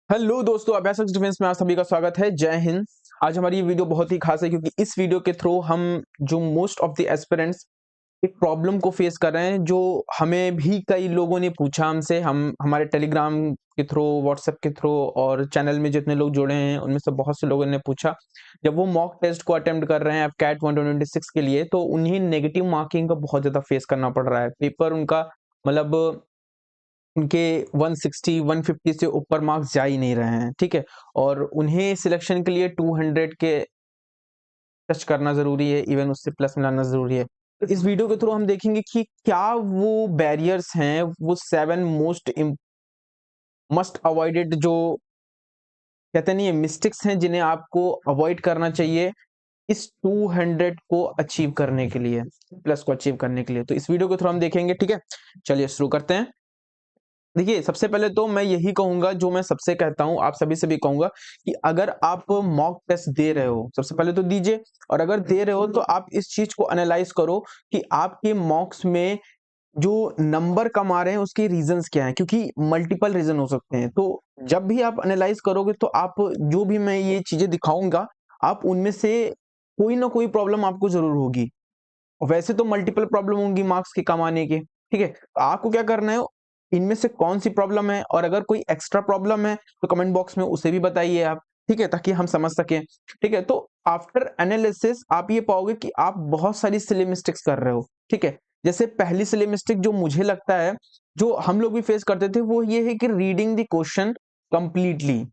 Hello दोस्तों, अभ्यासक defence में आप सभी का स्वागत है। जय हिंद। आज हमारी ये वीडियो बहुत ही खास है क्योंकि इस वीडियो के थ्रू हम जो मोस्ट ऑफ द एस्पिरेंट्स एक प्रॉब्लम को फेस कर रहे हैं, जो हमें भी कई लोगों ने पूछा हमसे, हम हमारे टेलीग्राम के थ्रू, व्हाट्सएप के थ्रू और चैनल में जितने लोग जुड़े हैं उनमें से बहुत से लोगों ने पूछा। जब वो मॉक टेस्ट को अटेम्प्ट कर रहे हैं कैट 126 के लिए, तो उन्हें नेगेटिव मार्किंग का बहुत ज्यादा फेस करना पड़ रहा है। पेपर उनका मतलब उनके 160 150 से ऊपर मार्क्स जा ही नहीं रहे हैं, ठीक है। और उन्हें सिलेक्शन के लिए 200 के टच करना जरूरी है, इवन उससे प्लस मिलाना जरूरी है। तो इस वीडियो के थ्रू हम देखेंगे कि क्या वो बैरियर्स हैं, वो 7 मोस्ट मस्ट अवॉइडेड, जो कहते नहीं है मिस्टेक्स हैं, जिन्हें आपको अवॉइड करना चाहिए इस 200 को अचीव करने के लिए, प्लस को अचीव करने के लिए। तो इस वीडियो के थ्रू हम देखेंगे, ठीक है। चलिए शुरू करते हैं। देखिए, सबसे पहले तो मैं यही कहूंगा, जो मैं सबसे कहता हूं, आप सभी से भी कहूंगा कि अगर आप मॉक टेस्ट दे रहे हो, सबसे पहले तो दीजिए। और अगर दे रहे हो तो आप इस चीज को एनालाइज करो कि आपके मॉक्स में जो नंबर कम आ रहे हैं उसके रीजंस क्या हैं, क्योंकि मल्टीपल रीजन हो सकते हैं। तो जब भी आप एनालाइज करोगे तो आप जो भी मैं ये चीजें दिखाऊंगा, आप उनमें से कोई ना कोई प्रॉब्लम आपको जरूर होगी। वैसे तो मल्टीपल प्रॉब्लम होंगी मार्क्स के कमाने के, ठीक है। तो आपको क्या करना है, इनमें से कौन सी प्रॉब्लम है, और अगर कोई एक्स्ट्रा प्रॉब्लम है तो कमेंट बॉक्स में उसे भी बताइए आप, ठीक है, ताकि हम समझ सकें। ठीक है, तो आफ्टर एनालिसिस आप ये पाओगे कि आप बहुत सारी सिली मिस्टेक्स कर रहे हो, ठीक है। जैसे पहली सिली मिस्टेक जो मुझे लगता है, जो हम लोग भी फेस करते थे, वो ये है कि reading the question completely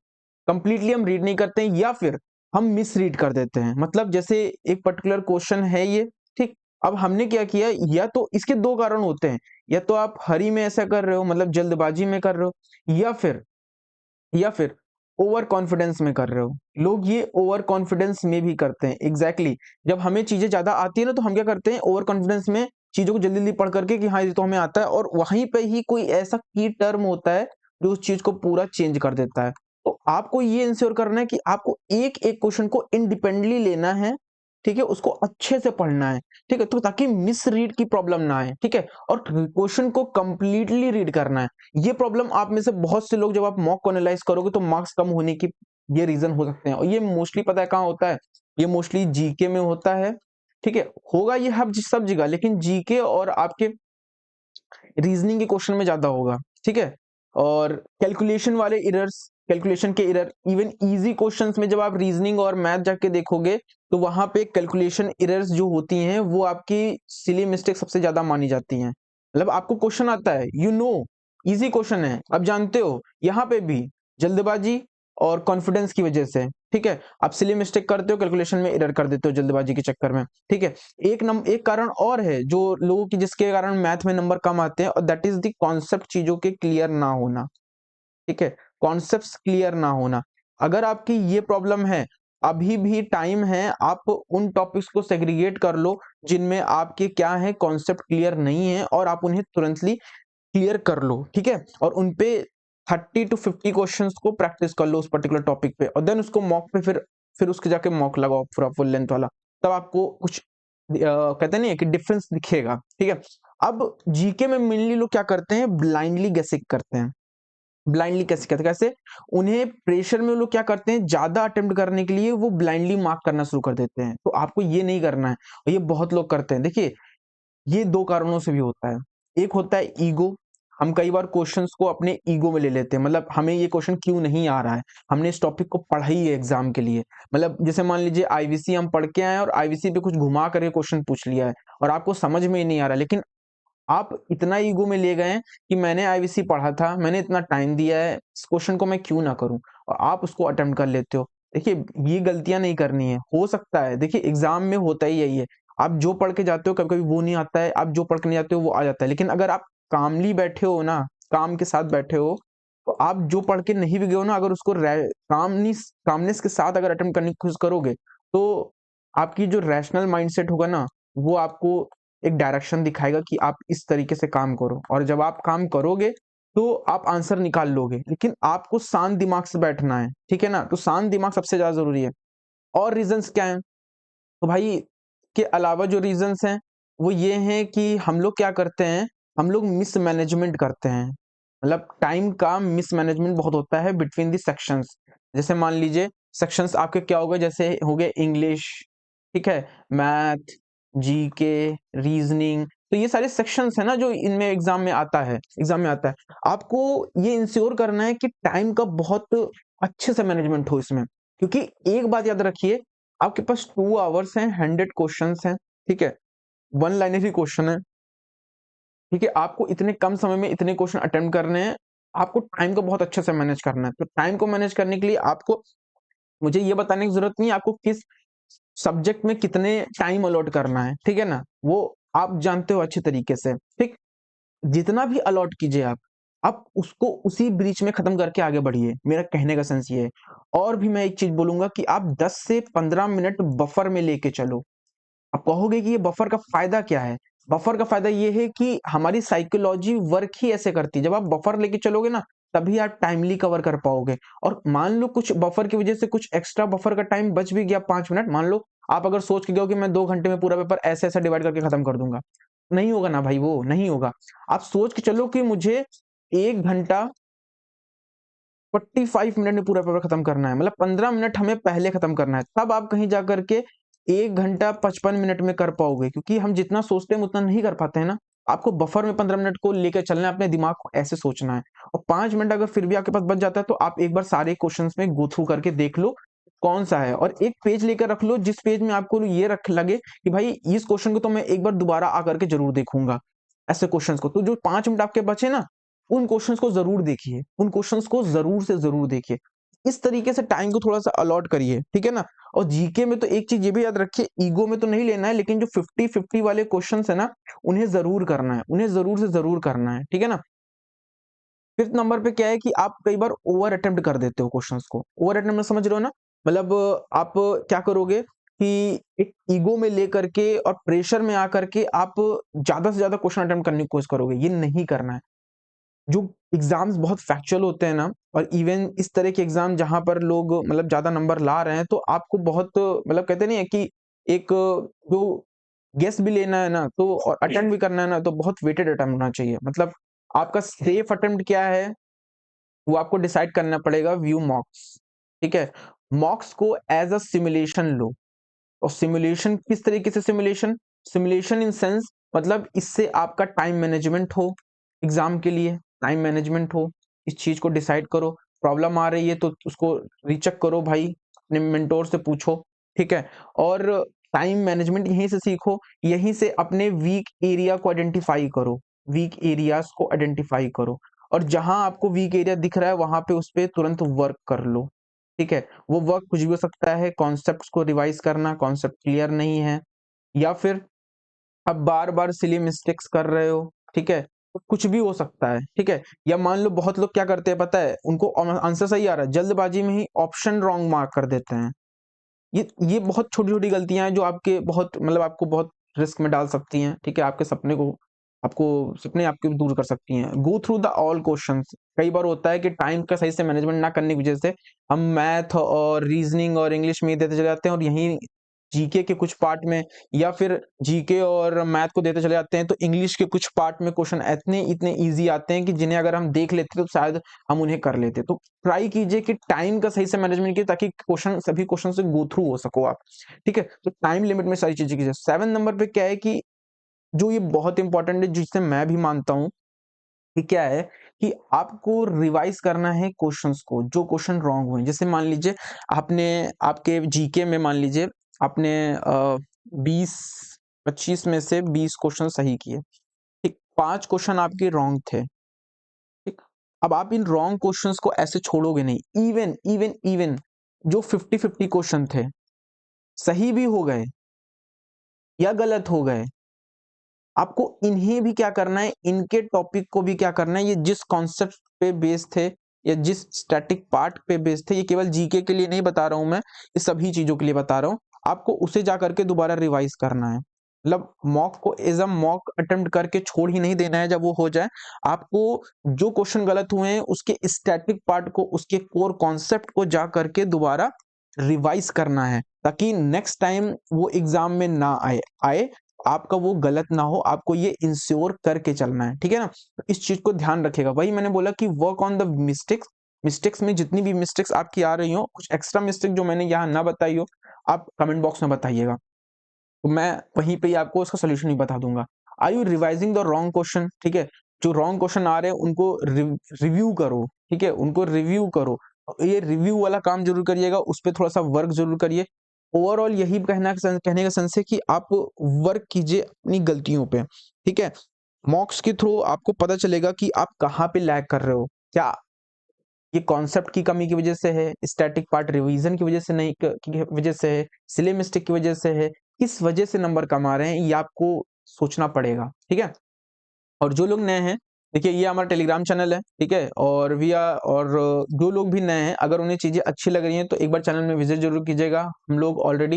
completely हम रीड नहीं करते हैं, या फिर हम मिस रीड कर देते हैं। मतलब जैसे एक पर्टिकुलर क्वेश्चन है ये, ठीक। अब हमने क्या किया, या तो इसके दो कारण होते हैं, या तो आप हरी में ऐसा कर रहे हो, मतलब जल्दबाजी में कर रहे हो, या फिर ओवर कॉन्फिडेंस में कर रहे हो। लोग ये ओवर कॉन्फिडेंस में भी करते हैं, एग्जैक्टली exactly। जब हमें चीजें ज्यादा आती है ना, तो हम क्या करते हैं, ओवर कॉन्फिडेंस में चीजों को जल्दी जल्दी पढ़ करके कि हाँ ये तो हमें आता है, और वहीं पे ही कोई ऐसा की टर्म होता है जो उस चीज को पूरा चेंज कर देता है। तो आपको ये इंश्योर करना है कि आपको एक एक क्वेश्चन को इंडिपेंडेंटली लेना है, ठीक है, उसको अच्छे से पढ़ना है, ठीक है, तो ताकि मिस रीड की प्रॉब्लम ना आए, ठीक है। और क्वेश्चन को कंप्लीटली रीड करना है। ये प्रॉब्लम आप में से बहुत से लोग, जब आप मॉक को एनालाइज करोगे तो मार्क्स कम होने की ये रीजन हो सकते हैं, और ये मोस्टली पता है कहाँ होता है, ये मोस्टली जीके में होता है, ठीक है। होगा ये हर सब जगह, लेकिन जीके और आपके रीजनिंग के क्वेश्चन में ज्यादा होगा, ठीक है। और कैलकुलेशन वाले एरर्स, कैलकुलेशन के एरर, इवन इजी क्वेश्चंस में जब आप रीजनिंग और मैथ जाके देखोगे, तो वहां पे कैलकुलेशन एरर्स जो होती हैं वो आपकी सिली मिस्टेक सबसे ज्यादा मानी जाती हैं। मतलब आपको क्वेश्चन आता है, इजी क्वेश्चन है, आप जानते हो, यहाँ पे भी जल्दबाजी और कॉन्फिडेंस की वजह से, ठीक है, आप सिली मिस्टेक करते हो, कैलकुलेशन में एरर कर देते हो जल्दबाजी के चक्कर में, ठीक है। एक कारण और है जो लोगों की, जिसके कारण मैथ में नंबर कम आते हैं, और दैट इज द कॉन्सेप्ट, चीजों के क्लियर ना होना, ठीक है, कॉन्सेप्ट्स क्लियर ना होना। अगर आपकी ये प्रॉब्लम है, अभी भी टाइम है, आप उन टॉपिक्स को सेग्रीगेट कर लो जिनमें आपके क्या है, कॉन्सेप्ट क्लियर नहीं है, और आप उन्हें तुरंतली क्लियर कर लो, ठीक है। और उनपे 30 to 50 क्वेश्चंस को प्रैक्टिस कर लो उस पर्टिकुलर टॉपिक पे, और देन उसको मॉक पे फिर उसके जाके मॉक लगाओ पूरा फुल लेंथ वाला। तब आपको कुछ कहते नहीं है कि डिफरेंस दिखेगा, ठीक है। अब जीके में मेनली लोग क्या करते हैं, ब्लाइंडली गेसिंग करते हैं। ब्लाइंडली कैसे कहते हैं, कैसे उन्हें प्रेशर में वो लोग क्या करते हैं, ज्यादा अटेम्प्ट करने के लिए वो ब्लाइंडली मार्क करना शुरू कर देते हैं। तो आपको ये नहीं करना है, और ये बहुत लोग करते हैं। देखिए, ये दो कारणों से भी होता है। एक होता है ईगो, हम कई बार क्वेश्चंस को अपने ईगो में ले लेते हैं, मतलब हमें ये क्वेश्चन क्यों नहीं आ रहा है, हमने इस टॉपिक को पढ़ा ही है एग्जाम के लिए। मतलब जैसे मान लीजिए आईवीसी हम पढ़ के आए और आईवीसी पे कुछ घुमा करके क्वेश्चन पूछ लिया है, और आपको समझ में ही नहीं आ रहा, लेकिन आप इतना ईगो में ले गए हैं कि मैंने आईवीसी पढ़ा था, मैंने इतना टाइम दिया है, इस क्वेश्चन को मैं क्यों ना करूं, और आप उसको अटेम्प्ट कर लेते हो। देखिए, ये गलतियां नहीं करनी है। हो सकता है, देखिए एग्जाम में होता ही यही है, आप जो पढ़ के जाते हो कभी कभी वो नहीं आता है, आप जो पढ़ के नहीं जाते हो वो आ जाता है। लेकिन अगर आप कामली बैठे हो ना, काम के साथ बैठे हो, तो आप जो पढ़ के नहीं भी गए हो ना, अगर उसको कामनेस के साथ अगर अटेम्प्ट करने की कोशिश करोगे, तो आपकी जो रैशनल माइंडसेट होगा ना, वो आपको एक डायरेक्शन दिखाएगा कि आप इस तरीके से काम करो, और जब आप काम करोगे तो आप आंसर निकाल लोगे। लेकिन आपको शांत दिमाग से बैठना है, ठीक है ना, तो शांत दिमाग सबसे ज्यादा जरूरी है। और रीजंस क्या है, तो भाई के अलावा जो रीजंस हैं वो ये हैं कि हम लोग क्या करते हैं, हम लोग मिसमैनेजमेंट करते हैं। मतलब टाइम का मिसमैनेजमेंट बहुत होता है बिटवीन द सेक्शंस। जैसे मान लीजिए सेक्शंस आपके क्या हो गए, जैसे हो गए इंग्लिश, ठीक है, मैथ, जीके, रीजनिंग, तो ये सारे सेक्शंस है ना जो इनमें एग्जाम में आता है। आपको ये इंश्योर करना है कि टाइम का बहुत अच्छे से मैनेजमेंट हो इसमें, क्योंकि एक बात याद रखिए, आपके पास 2 आवर्स हैं, 100 क्वेश्चंस हैं, ठीक है, वन लाइनर ही क्वेश्चन है, ठीक है, आपको इतने कम समय में इतने क्वेश्चन अटेम्प्ट करने हैं, आपको टाइम को बहुत अच्छे से मैनेज करना है। तो टाइम को मैनेज करने के लिए आपको, मुझे ये बताने की जरूरत नहीं है आपको किस सब्जेक्ट में कितने टाइम अलॉट करना है, ठीक है ना, वो आप जानते हो अच्छे तरीके से, ठीक। जितना भी अलॉट कीजिए आप उसको उसी बीच में खत्म करके आगे बढ़िए, मेरा कहने का सेंस ये है। और भी मैं एक चीज बोलूंगा कि आप 10 से 15 मिनट बफर में लेके चलो। आप कहोगे कि ये बफर का फायदा क्या है? बफर का फायदा ये है कि हमारी साइकोलॉजी वर्क ही ऐसे करती है, जब आप बफर लेके चलोगे ना, तभी आप टाइमली कवर कर पाओगे। और मान लो कुछ बफर की वजह से कुछ एक्स्ट्रा बफर का टाइम बच भी गया 5 मिनट, मान लो आप अगर सोच के गए हो कि मैं 2 घंटे में पूरा पेपर ऐसे ऐसे डिवाइड करके खत्म कर दूंगा, नहीं होगा ना भाई, वो नहीं होगा। आप सोच के चलो कि मुझे 1 घंटा 45 मिनट में पूरा पेपर खत्म करना है, मतलब 15 मिनट हमें पहले खत्म करना है, तब आप कहीं जा करके 1 घंटा 55 मिनट में कर पाओगे, क्योंकि हम जितना सोचते हैं उतना नहीं कर पाते हैं ना। आपको बफर में 15 मिनट को लेकर चलना है, अपने दिमाग को ऐसे सोचना है। और 5 मिनट अगर फिर भी आपके पास बच जाता है तो आप एक बार सारे क्वेश्चन में गो थ्रू करके देख लो कौन सा है, और एक पेज लेकर रख लो जिस पेज में आपको ये रख लगे कि भाई इस क्वेश्चन को तो मैं एक बार दोबारा आकर के जरूर देखूंगा। ऐसे क्वेश्चंस को तो जो 5 मिनट आपके बचे ना, उन क्वेश्चंस को जरूर देखिए, उन क्वेश्चंस को जरूर से जरूर देखिए। इस तरीके से टाइम को थोड़ा सा अलॉट करिए, ठीक है ना। और जीके में तो एक चीज ये भी याद रखिए, ईगो में तो नहीं लेना है, लेकिन जो 50-50 वाले क्वेश्चंस है ना, उन्हें जरूर करना है, उन्हें जरूर से जरूर करना है, ठीक है ना। फिफ्थ नंबर पे क्या है कि आप कई बार ओवर अटेम्प्ट कर देते हो क्वेश्चंस को। ओवर अटेम्प्ट में समझ रहे हो ना, मतलब आप क्या करोगे कि एक ईगो में लेकर के और प्रेशर में आकर के आप ज्यादा से ज्यादा क्वेश्चन अटेम्प्ट करने की कोशिश करोगे, ये नहीं करना है। जो एग्जाम्स बहुत फैक्चुअल होते हैं ना, और इवन इस तरह के एग्जाम जहां पर लोग मतलब ज्यादा नंबर ला रहे हैं, तो आपको बहुत मतलब कहते नहीं है कि एक जो गेस भी लेना है ना, तो और अटेम्प्ट भी करना है ना, तो बहुत वेटेड अटेम्प्ट होना चाहिए। मतलब आपका सेफ अटेम्प्ट क्या है वो आपको डिसाइड करना पड़ेगा, व्यू मॉक्स, ठीक है। मॉक्स को एज अ सिमुलेशन लो। और सिमुलेशन किस तरीके से, सिमुलेशन सिमुलेशन इन सेंस, मतलब इससे आपका टाइम मैनेजमेंट हो, एग्जाम के लिए टाइम मैनेजमेंट हो, इस चीज को डिसाइड करो। प्रॉब्लम आ रही है तो उसको रीचेक करो भाई, अपने मेंटोर से पूछो, ठीक है। और टाइम मैनेजमेंट यहीं से सीखो, यहीं से अपने वीक एरिया को आइडेंटिफाई करो, वीक एरियाज को आइडेंटिफाई करो। और जहां आपको वीक एरिया दिख रहा है वहां पे उस पर तुरंत वर्क कर लो, ठीक है। वो वर्क कुछ भी हो सकता है, कॉन्सेप्ट्स को रिवाइज करना, कॉन्सेप्ट क्लियर नहीं है, या फिर आप बार बार सिली मिस्टेक्स कर रहे हो, ठीक है, तो कुछ भी हो सकता है, ठीक है। या मान लो बहुत लोग क्या करते हैं पता है, उनको आंसर सही आ रहा है, जल्दबाजी में ही ऑप्शन रॉन्ग मार्क कर देते हैं। ये बहुत छोटी छोटी गलतियां हैं जो आपके बहुत मतलब आपको बहुत रिस्क में डाल सकती हैं, ठीक है, आपके सपने को, आपको सपने आपके दूर कर सकती हैं। Go through the all questions. कई बार होता है कि टाइम का सही से मैनेजमेंट ना करने की वजह से हम मैथ और रीजनिंग और इंग्लिश में ही देते चले जाते हैं, और यहीं जीके के कुछ पार्ट में, या फिर जीके और मैथ को देते चले जाते हैं, तो इंग्लिश के कुछ पार्ट में क्वेश्चन इतने इतने इजी आते हैं कि जिन्हें अगर हम देख लेते तो शायद हम उन्हें कर लेते। तो ट्राई कीजिए कि टाइम का सही से मैनेजमेंट कीजिए, ताकि क्वेश्चन सभी क्वेश्चन से गो थ्रू हो सको आप, ठीक है। तो टाइम लिमिट में सारी चीजें कीजिए। 7 नंबर पे क्या है कि जो ये बहुत इंपॉर्टेंट है, जिससे मैं भी मानता हूं कि क्या है कि आपको रिवाइज करना है क्वेश्चंस को, जो क्वेश्चन रॉन्ग हुए। जैसे मान लीजिए आपने, आपके जीके में मान लीजिए आपने 20-25 में से 20 क्वेश्चन सही किए, ठीक, 5 क्वेश्चन आपके रॉन्ग थे, ठीक। अब आप इन रॉन्ग क्वेश्चंस को ऐसे छोड़ोगे नहीं, इवन इवन इवन जो 50-50 क्वेश्चन थे, सही भी हो गए या गलत हो गए, आपको इन्हें भी क्या करना है, इनके टॉपिक को भी क्या करना है, ये जिस कॉन्सेप्ट पे बेस्ड थे या जिस स्टैटिक पार्ट पे बेस्ड थे, ये केवल जीके के लिए नहीं बता रहा हूं मैं, ये सभी चीजों के लिए बता रहा हूं, आपको उसे जा करके दोबारा रिवाइज करना है। मतलब मॉक को एज अ मॉक अटेम्प्ट करके छोड़ ही नहीं देना है। जब वो हो जाए, आपको जो क्वेश्चन गलत हुए हैं उसके स्टैटिक पार्ट को, उसके कोर कॉन्सेप्ट को जा करके दोबारा रिवाइज करना है, ताकि नेक्स्ट टाइम वो एग्जाम में ना आए आए आपका वो गलत ना हो, आपको ये इंश्योर करके चलना है, ठीक है ना? तो इस चीज को ध्यान रखिएगा। वही मैंने बोला कि work on the mistakes, mistakes में जितनी भी मिस्टेक्स आपकी आ रही हो, कुछ एक्स्ट्रा मिस्टेक जो मैंने यहाँ ना बताई हो, आप कमेंट बॉक्स में बताइएगा, तो मैं वहीं पे ही आपको उसका सोल्यूशन ही बता दूंगा। Are you revising the wrong question? ठीक है, जो रॉन्ग क्वेश्चन आ रहे हैं उनको रिव्यू करो, ठीक है, उनको रिव्यू करो। ये रिव्यू वाला काम जरूर करिएगा, उस पर थोड़ा सा वर्क जरूर करिए। ओवरऑल यही कहने का सेंस है कि आप वर्क कीजिए अपनी गलतियों पे, ठीक है। मॉक्स के थ्रू आपको पता चलेगा कि आप कहाँ पे लैग कर रहे हो। क्या ये कॉन्सेप्ट की कमी की वजह से है, स्टैटिक पार्ट रिवीजन की वजह से नहीं, की वजह से है, सिले मिस्टेक की वजह से है, किस वजह से नंबर कम आ रहे हैं, ये आपको सोचना पड़ेगा, ठीक है। और जो लोग नए हैं, देखिए ये हमारा टेलीग्राम चैनल है, ठीक है, और जो लोग भी नए हैं, अगर उन्हें चीजें अच्छी लग रही हैं तो एक बार चैनल में विजिट जरूर कीजिएगा। हम लोग ऑलरेडी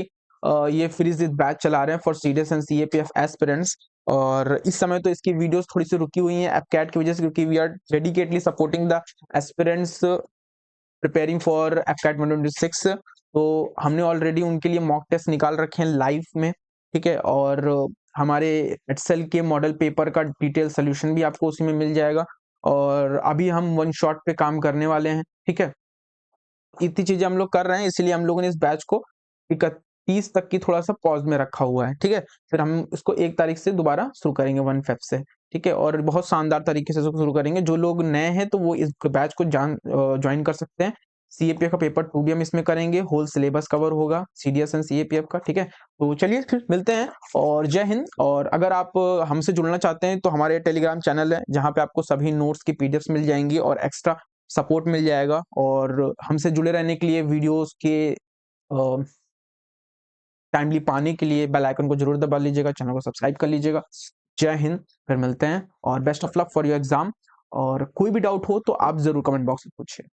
ये फ्रीज बैच चला रहे हैं for CDS and CAPF aspirants, और इस समय तो इसकी वीडियोस थोड़ी सी रुकी हुई हैं एपकैट की वजह से, क्योंकि we are dedicatedly supporting the aspirants preparing for AFCAT 2026। तो हमने ऑलरेडी उनके लिए मॉक टेस्ट निकाल रखे हैं लाइव में, ठीक है, और हमारे एक्सेल के मॉडल पेपर का डिटेल सोल्यूशन भी आपको उसी में मिल जाएगा, और अभी हम वन शॉट पे काम करने वाले हैं, ठीक है। इतनी चीजें हम लोग कर रहे हैं, इसलिए हम लोगों ने इस बैच को 31 तक की थोड़ा सा पॉज में रखा हुआ है, ठीक है। फिर हम इसको 1 तारीख से दोबारा शुरू करेंगे 1 फेब से, ठीक है, और बहुत शानदार तरीके से इसको शुरू करेंगे। जो लोग नए हैं तो वो इस बैच को ज्वाइन कर सकते हैं। सीएपीएफ का पेपर 2 भी हम इसमें करेंगे, होल सिलेबस कवर होगा सीडीएस एंड सीएपीएफ का, ठीक है। तो चलिए फिर मिलते हैं, और जय हिंद। और अगर आप हमसे जुड़ना चाहते हैं तो हमारे टेलीग्राम चैनल है, जहाँ पे आपको सभी नोट्स की पीडीएफ्स मिल जाएंगी और एक्स्ट्रा सपोर्ट मिल जाएगा। और हमसे जुड़े रहने के लिए, वीडियोस के टाइमली पाने के लिए बेल आइकन को जरूर दबा लीजिएगा, चैनल को सब्सक्राइब कर लीजिएगा। जय हिंद, फिर मिलते हैं, और best of luck for your exam. और कोई भी डाउट हो तो आप जरूर कमेंट बॉक्स में पूछिए।